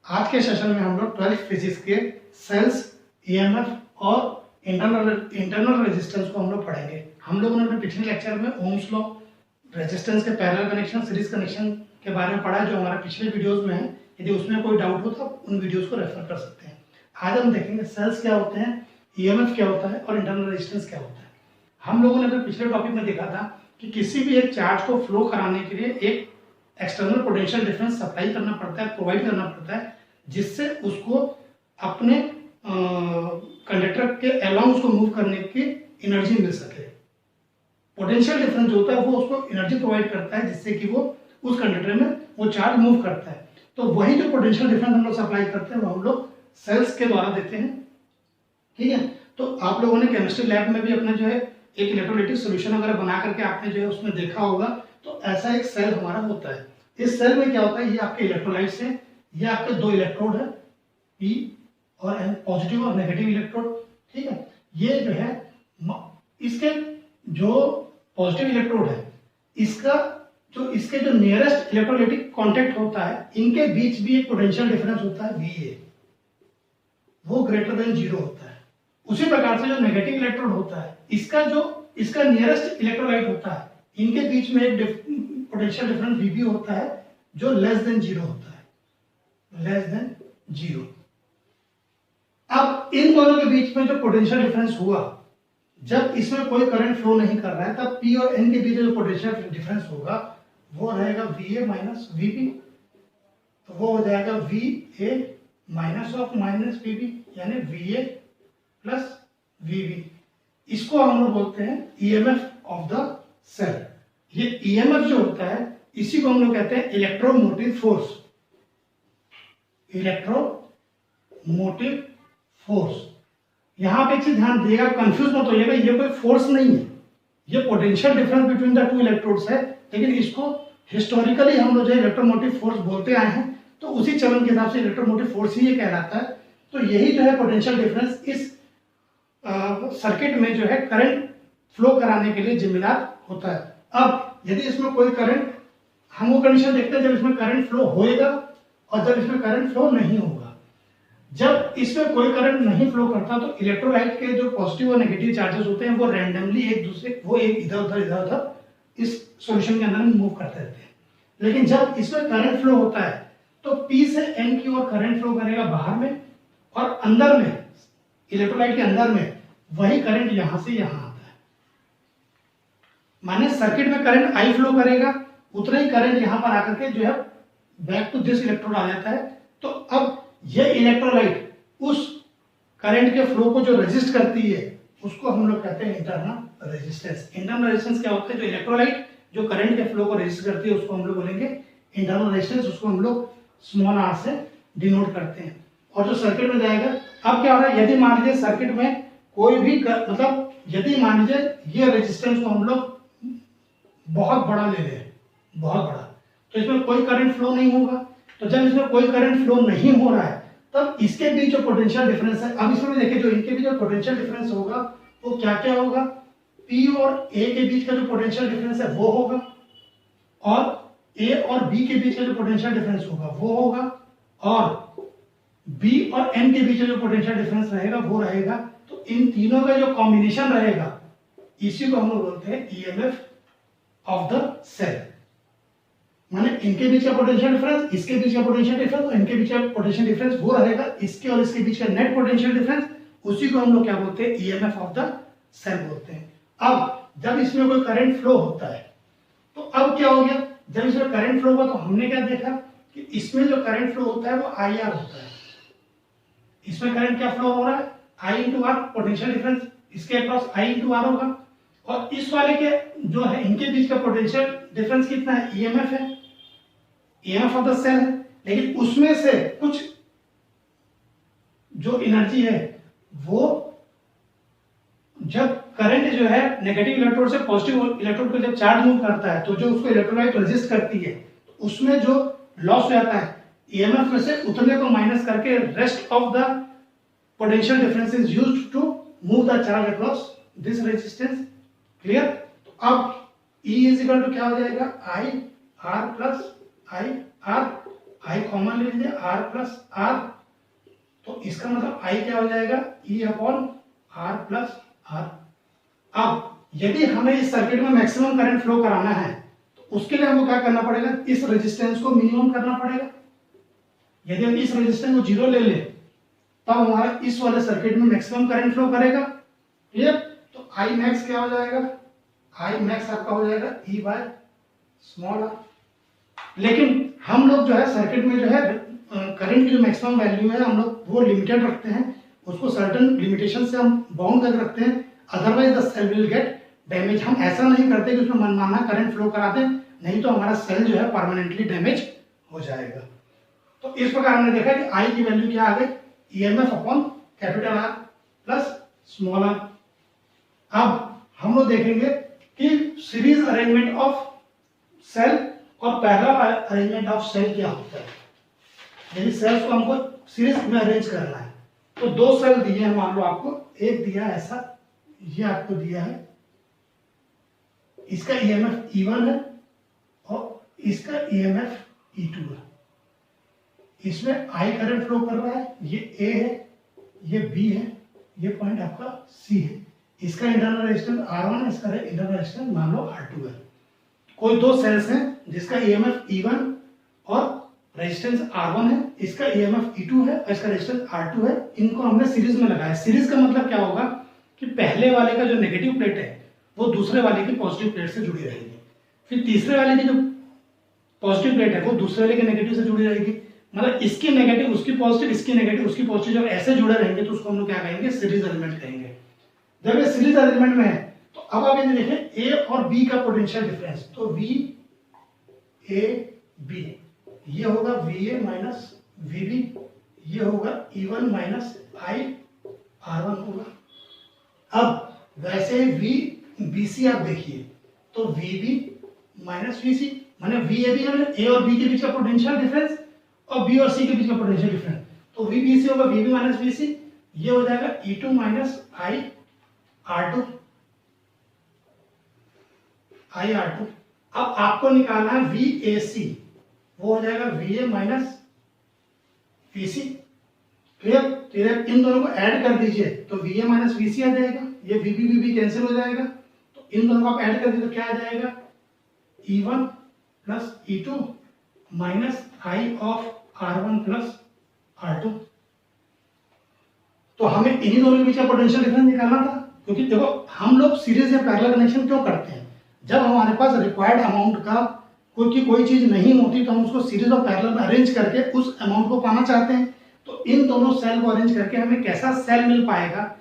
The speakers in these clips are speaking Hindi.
आज के सेशन में हम लोग 12th फिजिक्स के सेल्स, ईएमएफ और इंटरनल रेजिस्टेंस को हम लोग पढ़ेंगे। हम लोगों ने अपने पिछले लेक्चर में ओम्स लॉ, रेजिस्टेंस के पैरेलल कनेक्शन, सीरीज कनेक्शन के बारे में पढ़ा जो हमारे पिछले वीडियोस में है। यदि उसमें कोई डाउट हो तो आप उन वीडियोस को रेफर कर सकते हैं। आज हम देखेंगे सेल्स क्या होते हैं, ईएमएफ क्या होता है और इंटरनल रेजिस्टेंस क्या होता है। हम लोगों ने अपने पिछले टॉपिक में देखा था कि किसी भी एक चार्ज को फ्लो कराने के लिए एक एक्सटर्नल पोटेंशियल डिफरेंस सप्लाई करना पड़ता है, प्रोवाइड करना पड़ता है, जिससे उसको अपने कंडक्टर के अलोंग उसको मूव करने की एनर्जी मिल सके। पोटेंशियल डिफरेंस जो होता है वो उसको एनर्जी प्रोवाइड करता है जिससे कि वो उस कंडक्टर में वो चार्ज मूव करता है। तो वही जो पोटेंशियल डिफरेंस हम लोग सप्लाई करते हैं वो हम लोग सेल्स के द्वारा देते हैं। ठीक है, तो आप लोगों ने केमिस्ट्री लैब में भी अपना जो है एक इलेक्ट्रोलाइटिक सोल्यूशन वगैरह बना करके आपने जो है उसमें देखा होगा। तो ऐसा एक सेल हमारा होता है। इस सेल में क्या होता है, ये आपके इलेक्ट्रोलाइट्स हैं, ये आपके दो इलेक्ट्रोड है, पी और एन, पॉजिटिव और नेगेटिव इलेक्ट्रोड। ठीक है, ये जो है इसके जो पॉजिटिव इलेक्ट्रोड है इसके जो नियरेस्ट इलेक्ट्रोलाइटिक कांटेक्ट होता है, इनके बीच भी एक पोटेंशियल डिफरेंस होता है VA, वो ग्रेटर देन 0 होता है। उसी प्रकार से जो नेगेटिव इलेक्ट्रोड होता है, इसका नियरेस्ट इलेक्ट्रोलाइट होता है, इनके बीच में एक पोटेंशियल डिफरेंस VB होता है जो लेस देन 0 होता है, लेस देन 0। अब इन दोनों के बीच में जो पोटेंशियल डिफरेंस हुआ, जब इसमें कोई करंट फ्लो नहीं कर रहा है, तब P और N के बीच जो पोटेंशियल डिफरेंस होगा वो रहेगा VA माइनस VB। तो वो हो जाएगा VA minus of minus VB, यानी VA प्लस VB। इसको हम लोग बोलते हैं EMF ऑफ द सेल। ये EMF जो होता है इसी को हम लोग कहते हैं इलेक्ट्रोमोटिव फोर्स। Electromotive force. यहां पे एक चीज ध्यान दिएगा, कंफ्यूज मत होइएगा, ये कोई फोर्स नहीं है, ये potential difference between the two electrodes है। लेकिन इसको हिस्टोरिकली हम लोग जो इलेक्ट्रोमोटिव फोर्स बोलते आए हैं, तो उसी चलन के हिसाब से इलेक्ट्रोमोटिव फोर्स ही ये कहलाता है। तो यही जो है पोटेंशियल डिफरेंस इस सर्किट में जो है करंट फ्लो कराने के लिए जिम्मेदार होता है। अब यदि इसमें कोई करंट, हम वो कंडीशन देखते हैं जब इसमें करंट फ्लो होएगा और जब इसमें करंट फ्लो नहीं होगा। जब इसमें कोई करंट नहीं फ्लो करता तो इलेक्ट्रोलाइट के जो पॉजिटिव और नेगेटिव चार्जेस होते हैं वो रैंडमली एक इधर उधर इस सॉल्यूशन के अंदर में मूव करते रहते हैं। लेकिन जब इसमें करंट फ्लो होता है तो P से N की ओर करंट फ्लो करेगा बाहर में, और अंदर में इलेक्ट्रोलाइट के अंदर में वही करंट यहां से यहां आता है। माने सर्किट में करंट I फ्लो करेगा, उतना ही करंट यहां पर आकर के जो है बैक टू दिस इलेक्ट्रोड आ जाता है। तो अब ये इलेक्ट्रोलाइट उस करंट के फ्लो को जो रेजिस्ट करती है उसको हम लोग कहते हैं इंटरनल रेजिस्टेंस। इंटरनल रेजिस्टेंस क्या होता है, जो इलेक्ट्रोलाइट जो करंट के फ्लो को रेजिस्ट करती है उसको हम लोग बोलेंगे इंटरनल रेजिस्टेंस। उसको हम लोग स्मॉल r से डिनोट करते हैं। और जो सर्किट में जाएगा, अब क्या हो रहा है, यदि मान लीजिए सर्किट में कोई भी यदि मान लीजिए ये रेजिस्टेंस को हम लोग बहुत बड़ा ले लें, बहुत बड़ा, तो इसमें कोई करंट फ्लो नहीं होगा। तो जब इसमें कोई करंट फ्लो नहीं हो रहा है तब इसके बीच जो पोटेंशियल डिफरेंस है, अब इसमें देखिए जो इनके बीच जो पोटेंशियल डिफरेंस होगा वो क्या क्या होगा, P और A के बीच का जो पोटेंशियल डिफरेंस है वो होगा, और A और B के बीच का जो पोटेंशियल डिफरेंस होगा वो होगा, और B और N के बीच का जो पोटेंशियल डिफरेंस रहेगा वो रहेगा। तो इन तीनों का जो कॉम्बिनेशन रहेगा इसी को हम लोग बोलते हैं EMF ऑफ द सेल। माने इनके बीच का पोटेंशियल डिफरेंस, इसके बीच का पोटेंशियल डिफरेंस और इनके बीच का पोटेंशियल डिफरेंस वो रहेगा, इसके और इसके बीच का नेट पोटेंशियल डिफरेंस, उसी को हम लोग क्या बोलते हैं, EMF ऑफ द सेल बोलते हैं। अब जब इसमें कोई करंट फ्लो होता है तो अब क्या हो गया, जब इसमें करंट फ्लो हुआ तो हमने क्या देखा कि इसमें जो करंट फ्लो होता है वो IR होता है। इसमें करंट क्या फ्लो हो रहा है, I into R, potential difference इसके अक्रॉस I इंटू आर होगा, और इस वाले के जो है इनके बीच का पोटेंशियल डिफरेंस कितना है, EMF है, EMF ऑफ द सेल है। लेकिन उसमें से कुछ जो एनर्जी है वो जब करंट जो है नेगेटिव इलेक्ट्रोड से पॉजिटिव इलेक्ट्रोड को जब चार्ज मूव करता है तो जो उसको इलेक्ट्रोलाइट रेजिस्ट करती है, तो उसमें जो लॉस हो जाता है EMF में से उतने को माइनस करके rest of the potential difference is used to move the charge across this resistance. Clear? तो अब E इज इक्वल टू क्या हो जाएगा, I R plus I R I common ले लीजिए, आर प्लस आर, तो इसका मतलब आई क्या हो जाएगा, E upon R plus R. अब यदि हमें इस सर्किट में मैक्सिमम करंट फ्लो कराना है तो उसके लिए हमको क्या करना पड़ेगा, इस रेजिस्टेंस को मिनिमम करना पड़ेगा। यदि हम इस रेजिस्टेंस को 0 ले लें तब हमारा इस वाले सर्किट में मैक्सिमम करंट फ्लो करेगा। क्लियर? तो आई मैक्स क्या हो जाएगा, आई मैक्स आपका हो जाएगा ई बाय स्मॉल आर। लेकिन हम लोग जो है सर्किट में जो है करंट की जो मैक्सिमम वैल्यू है हम लोग वो लिमिटेड रखते हैं, उसको सर्टेन लिमिटेशन से हम बाउंड कर रखते हैं, otherwise the cell will get damage. हम ऐसा नहीं करते कि उसमें मनमाना करंट फ्लो करा दें, नहीं तो हमारा सेल जो है परमानेंटली डैमेज हो जाएगा। तो इस प्रकार हमने देखा कि आई की वैल्यू क्या आ गई, EMF upon capital R plus small R. अब हम लोग देखेंगे कि सीरीज अरेंजमेंट ऑफ सेल और पैरेलल अरेंजमेंट ऑफ सेल क्या होता है। यदि सेल्स को हमको सीरीज में अरेंज करना है तो दो सेल दिए हैं, मान लो आपको, एक दिया ऐसा, ये आपको दिया है, इसका ईएमएफ E1 है और इसका ईएमएफ E2 है। इसमें आई करंट फ्लो कर रहा है, ये A है, ये B है, ये पॉइंट आपका C है। इसका इंटरनल रेजिस्टेंस R1 है, इसका इंटरनल रेजिस्टेंस मान लो R2 है। कोई दो सेल्स हैं जिसका ईएमएफ E1 और रेजिस्टेंस R1 है, इसका ईएमएफ E2 है और इसका रेजिस्टेंस R2 है। इनको हमने सीरीज में लगाया। सीरीज का मतलब क्या होगा कि पहले वाले का जो नेगेटिव प्लेट है वो दूसरे वाले की पॉजिटिव प्लेट से जुड़ी रहेगी, फिर तीसरे वाले की जो पॉजिटिव प्लेट है वो दूसरे वाले के नेगेटिव से जुड़ी रहेगी। मतलब इसकी नेगेटिव उसकी पॉजिटिव, इसकी नेगेटिव उसकी पॉजिटिव, जब ऐसे जुड़े रहेंगे तो उसको हम लोग क्या कहेंगे, सीरीज एलिमेंट कहेंगे। जब ये सीरीज एलिमेंट में है तो अब आप ये देखें ए और बी का पोटेंशियल डिफरेंस, तो वी ए बी, ये होगा V A minus V B, ये होगा E1 माइनस आई R1 होगा। अब वैसे वी बी सी आप देखिए तो वी बी माइनस वी सी, माने वी ए बी मतलब ए और बी के बीच का पोटेंशियल डिफरेंस और बी और सी के बीच का पोटेंशियल डिफरेंस, तो वी बी सी होगा वी बी माइनस वी सी, ये हो जाएगा E2 माइनस आई R2, आई R2। अब आपको निकालना है वी ए सी, वो हो जाएगा V A minus V C. Clear? तो इन दोनों को ऐड कर दीजिए तो V A minus V C आ जाएगा, ये वी बी कैंसिल हो जाएगा, तो इन दोनों को आप ऐड कर दीजिए तो क्या आ जाएगा, E1 plus E2 minus I of R1 plus R2। तो हमें इन्हीं दोनों के बीच का पोटेंशियल डिफरेंस निकालना था, क्योंकि देखो हम लोग सीरीज या पैरेलल कनेक्शन क्यों करते हैं, जब हमारे पास रिक्वायर्ड अमाउंट का कोई चीज नहीं होती तो हम उसको सीरीज और पैरेलल में अरेंज करके उस अमाउंट को पाना चाहते हैं। तो इन दोनों सेल को अरेंज करके हमें कैसा सेल मिल पाएगा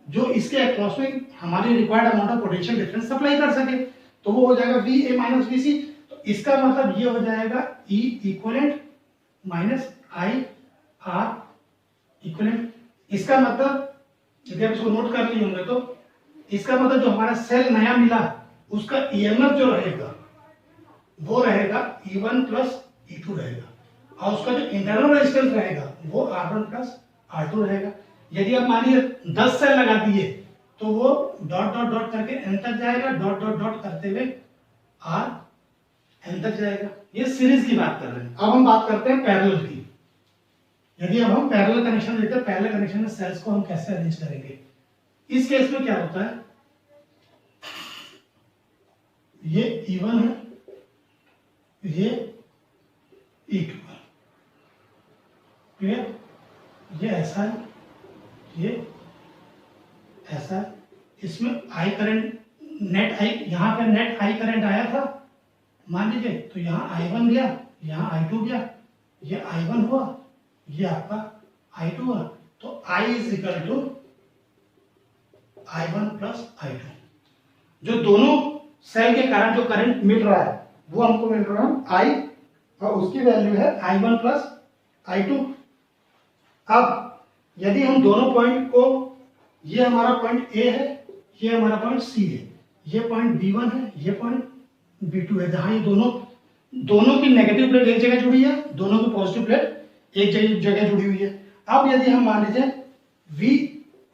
जो इसके अक्रॉस में हमारी required amount of potential difference supply कर सके, तो वो हो जाएगा V A minus V C. तो इसका मतलब ये हो जाएगा E equivalent minus I R equivalent. इसका मतलब यदि आप इसको नोट कर लिए होंगे तो इसका मतलब जो हमारा सेल नया मिला उसका ईएमएफ जो रहेगा वो रहेगा E1 प्लस E2 रहेगा और उसका जो इंटरनल रेजिस्टेंस रहेगा वो R1 प्लस R2 रहेगा। यदि आप मानिए 10 सेल लगा दिए तो वो डॉट डॉट डॉट करके n तक जाएगा, डॉट डॉट डॉट करते हुए R n तक जाएगा। ये सीरीज की बात कर रहे हैं। अब हम बात करते हैं पैरेलल की। यदि अब हम पैरेलल कनेक्शन देखते हैं, पैरेलल कनेक्शन में सेल्स को हम कैसे अरेंज करेंगे। इस केस में क्या होता है, ये E1 है, ये E2 है, क्लियर? ये ऐसा है, ये ऐसा है। इसमें आई करंट नेट आई, यहाँ पे नेट आई करंट आया था मान लीजिए, तो यहाँ I1 गया, यहाँ I2 गया, ये I1 हुआ, ये आपका I2 हुआ, तो I is equal to I1 plus I2। जो दोनों सेल के कारण जो करंट मिल रहा है वो हमको मिल रहा है I और उसकी वैल्यू है I1 प्लस I2। अब यदि हम दोनों पॉइंट को, ये हमारा पॉइंट A है, ये हमारा पॉइंट C है, ये पॉइंट B1 है, ये पॉइंट B2 है, जहां ये दोनों की नेगेटिव प्लेट एक जगह जुड़ी है, दोनों की पॉजिटिव प्लेट एक जगह जुड़ी हुई है। अब यदि हम मान लीजिए V,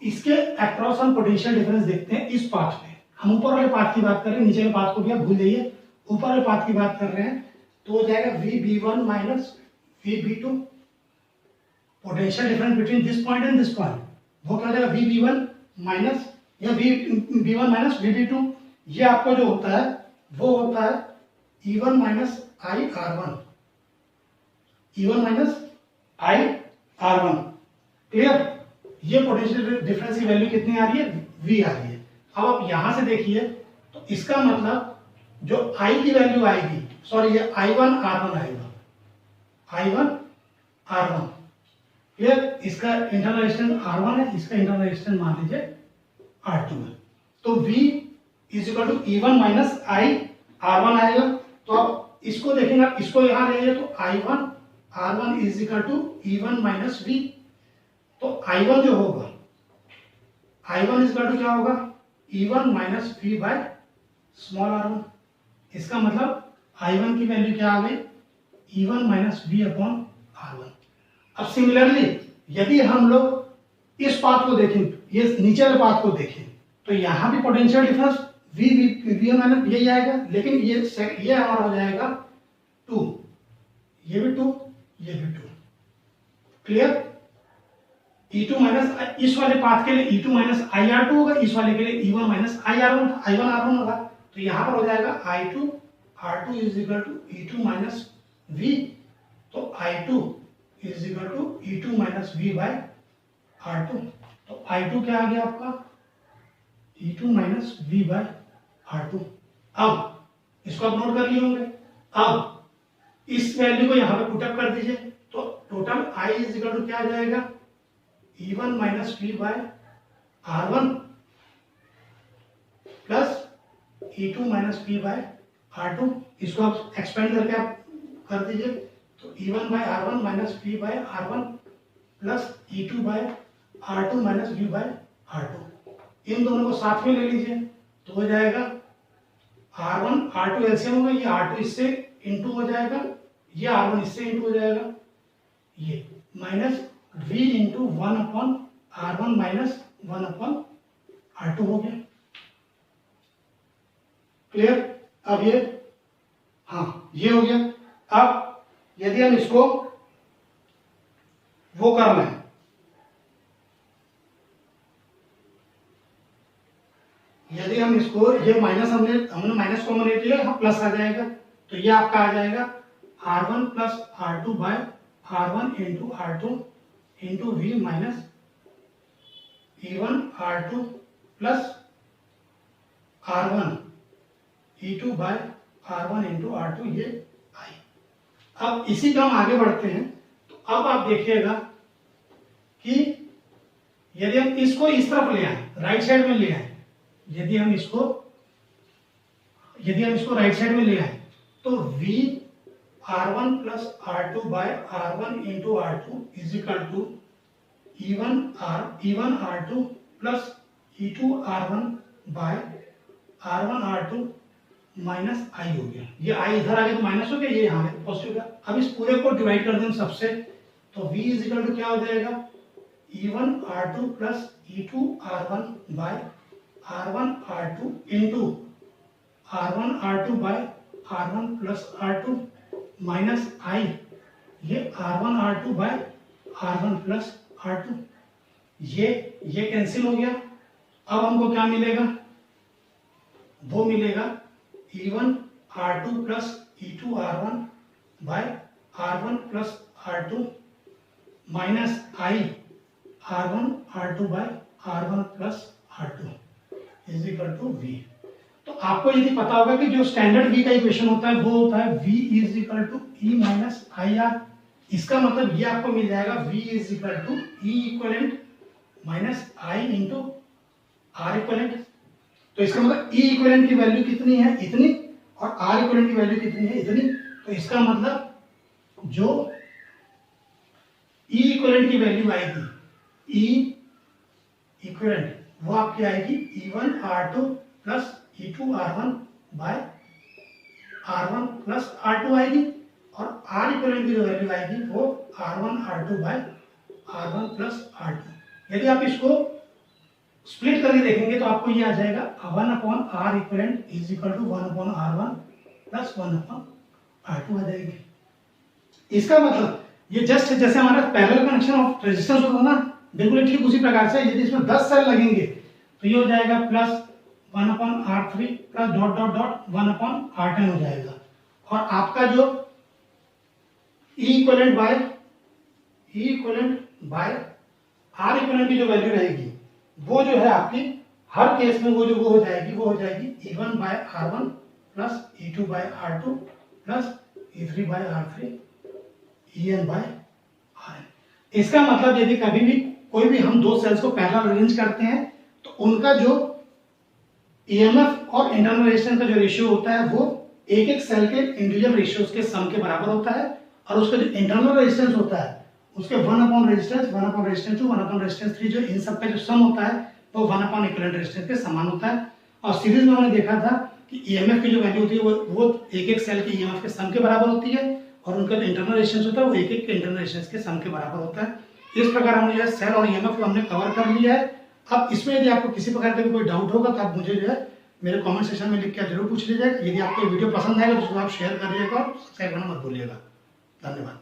इसके अक्रॉस हम पोटेंशियल डिफरेंस देखते हैं इस पाथ पे। हम ऊपर वाले पाथ की बात कर रहे हैं, नीचे के पाथ को भी आप भूल जाइए, ऊपर वाले पाथ की बात कर रहे हैं, तो हो जाएगा VB1 minus VB2, potential difference between this point and this point, वो क्या हो जाएगा VB1 माइनस या VB1 माइनस VB2, ये आपको जो होता है वो होता है E1 minus IR1, E1 minus IR1। Clear? ये पोटेंशियल डिफरेंस की वैल्यू कितनी आ रही है? V आ रही है। अब आप यहां से देखिए तो इसका मतलब जो I की वैल्यू आएगी, सॉरी ये I1 R1 आएगा, I1 R1। क्लियर? इसका इंटरनल रेजिस्टेंस R1 है, इसका इंटरनल रेजिस्टेंस मान लीजिए R2 है। तो V is equal to E1 minus IR1 आएगा। तो आप इसको देखेंगे, आप इसको यहां ले तो I1 R1 is equal to E1 minus V। तो I1 जो होगा, I1 इज इक्वल टू क्या होगा? E1 minus V by small r1। इसका मतलब I1 की वैल्यू क्या आ गई? E1 minus V upon R1। अब सिमिलरली यदि हम लोग इस पाथ को देखें, ये नीचे वाले पाथ को देखें, तो यहां भी पोटेंशियल डिफरेंस V माइनस यही आएगा, लेकिन ये हमारा हो जाएगा 2, ये भी 2, ये भी 2। क्लियर? E2 माइनस, इस वाले पाथ के लिए E2 माइनस IR2 होगा, इस वाले के लिए E1 माइनस I1 R1 होगा। तो यहां पर हो जाएगा I2 R2 is equal to E2 minus V। तो I2 is equal to E2 minus V by R2। तो I2 क्या आ गया आपका? E2 minus V by R2। अब इसको आप नोट कर लिए होंगे। अब इस वैल्यू को यहां पे पुटअप कर दीजिए, तो total I is equal to क्या आ जाएगा? E1 minus V by R1 plus E2 minus V by R2। इसको आप एक्सपेंड करके आप कर दीजिए, तो E1 by R1 minus V by R1 plus E2 by R2 minus V by R2। इन दोनों को साथ में ले लीजिए तो हो जाएगा R1 R2 एलसीएम होगा, ये R2 इससे इंटू हो जाएगा, ये R1 इससे इंटू हो जाएगा, ये minus V into 1 upon R1 minus 1 upon R2 हो गया। क्लियर? अब ये, हाँ ये हो गया। अब यदि हम इसको वो करना है, यदि हम इसको, ये माइनस हमने माइनस कॉमन ले लिया, यहाँ प्लस आ जाएगा, तो ये आपका आ जाएगा R1 plus R2 by R1 into R2 into V minus E1 R2 plus R1 E2 by R1 into R2, ये आई। अब इसी का हम आगे बढ़ते हैं। तो अब आप देखिएगा कि यदि हम इसको इस तरफ ले आए, राइट साइड में ले आए, यदि हम इसको राइट साइड में ले आए, तो V R1 plus R2 by R1 into R2 is equal to E1 R2 plus E2 R1 by R1 R2 minus I हो गया। ये आई इधर आ गया तो माइनस हो गया, ये यहाँ पे पॉजिटिव का। अब इस पूरे को डिवाइड कर दें सबसे, तो V इज इक्वल टू क्या हो जाएगा? E1 R2 plus E2 R1 by R1 R2 into R1 R2 by R1 plus R2 minus I, ये R1 R2 by R1 plus R2, ये कैंसिल हो गया। अब हमको क्या मिलेगा? वो मिलेगा E1 R2 plus E2 R1 by R1 plus R2 minus I R1 R2 by R1 plus R2 is equal to V। तो आपको यदि पता होगा कि जो स्टैंडर्ड V का इक्वेशन होता है वो होता है V is equal to E minus I R. इसका मतलब ये आपको मिल जाएगा V is equal to E equivalent minus I into R equivalent. तो इसका मतलब E इक्विवेलेंट की वैल्यू कितनी है? इतनी, और R इक्विवेलेंट की वैल्यू कितनी है? इतनी। तो इसका मतलब जो E इक्विवेलेंट की वैल्यू आएगी, E इक्विवेलेंट वो आपकी आएगी E1 R2 plus E2 R1 by R1 plus R2 आएगी, और R इक्विवेलेंट की जो वैल्यू आएगी वो R1 R2 by R1 plus R2। यदि आप इसको स्प्लिट करके देखेंगे तो आपको ये आ जाएगा 1 upon R equivalent is equal to 1 upon R1 plus 1 upon R2 आ जाएगी। इसका मतलब ये जस्ट जैसे हमारा पैरेलल कनेक्शन ऑफ रेजिस्टेंस होता है ना, बिल्कुल ठीक उसी प्रकार से यदि इसमें 10 सेल लगेंगे तो ये हो जाएगा plus 1/R3 plus dot dot dot 1/R10 हो जाएगा। और आपका जो E equivalent by R equivalent की जो वैल्यू रहेगी वो जो है आपकी हर केस में वो हो जाएगी E1/R1 plus E2/R2 plus E3/R3 En/Rn। इसका मतलब यदि कभी भी कोई भी हम दो सेल्स को पैरेलल अरेंज करते हैं तो उनका जो EMF और इंटरनल रेजिस्टेंस का जो रेशियो होता है वो एक एक सेल के इंडिविजुअल रेशियोज के सम के बराबर होता है, और उसका जो इंटरनल रेजिस्टेंस होता है उसके 1/रेजिस्टेंस 1/रेजिस्टेंस 2 1/रेजिस्टेंस 3 जो इन सब का जो सम होता है वो 1/इक्विवेलेंट रेजिस्टेंस के समान होता है। और सीरीज में हमने देखा था कि EMF की जो वैल्यू होती है वो एक एक सेल के EMF के सम के बराबर होती है, और उनका जो इंटरनल रेजिस्टेंस होता है वो एक एक के इंटरनल रेजिस्टेंस के सम के बराबर होता है। इस प्रकार हमने जो है सेल और EMF को हमने कवर कर लिया है। अब इसमें यदि आपको किसी प्रकार का भी कोई डाउट होगा तो आप मुझे जो है मेरे कमेंट सेक्शन में लिख के जरूर पूछ लीजिएगा। यदि आपको वीडियो पसंद आएगा तो उसको आप शेयर करिएगा और सब्सक्राइब करना मत भूलिएगा। धन्यवाद।